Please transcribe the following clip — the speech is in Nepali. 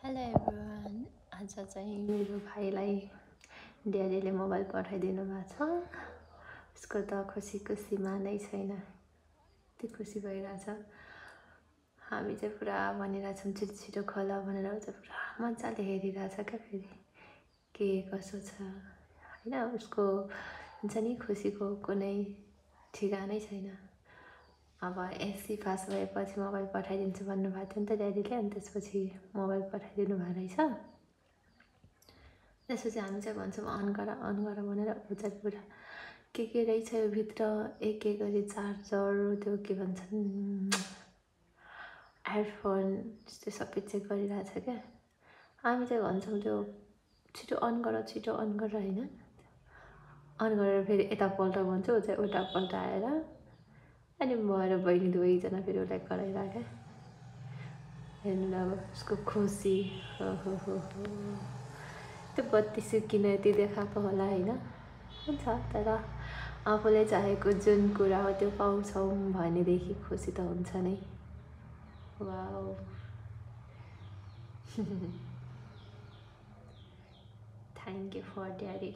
Hello everyone. आज चाहिँ मेरो भाइलाई ड्याडीले मोबाइल पठाइदिनु भएको छ। उसको त खुसीको सीमा नै छैन, यति खुसी भइरहेछ। हामी चाहिँ पुरा भनिरहेछौँ छिटो छिटो खोला भनेर, चाहिँ पुरा मजाले हेरिरहेछ क्या। फेरि के कसो छ होइन, उसको हुन्छ नि खुसीको कुनै ठिगानै छैन। अब एससी पास भएपछि मोबाइल पठाइदिन्छु भन्नुभएको थियो नि त ड्याडीले, अनि त्यसपछि मोबाइल पठाइदिनु भएको रहेछ। त्यसपछि हामी चाहिँ भन्छौँ अन गर भनेर। ऊ चाहिँ पुरा के रहेछ यो भित्र, एक गरी चार्जर, त्यो के भन्छन् एयरफोन, त्यो सबै चेक गरिरहेछ क्या। हामी चाहिँ भन्छौँ त्यो छिटो अन गर होइन। अन गरेर फेरि यतापल्ट भन्छ, ऊ चाहिँ उतापल्ट आएर, अनि म र बहिनी दुवैजना फेरि उसलाई कराइरहेको। हेर्नु अब उसको खुसी, हो त्यो बत्ती सिकिन यति देखाएको होला होइन। हुन्छ, तर आफूले चाहेको जुन कुरा हो त्यो पाउँछौँ भनेदेखि खुसी त हुन्छ नै। Wow. Thank you for daddy.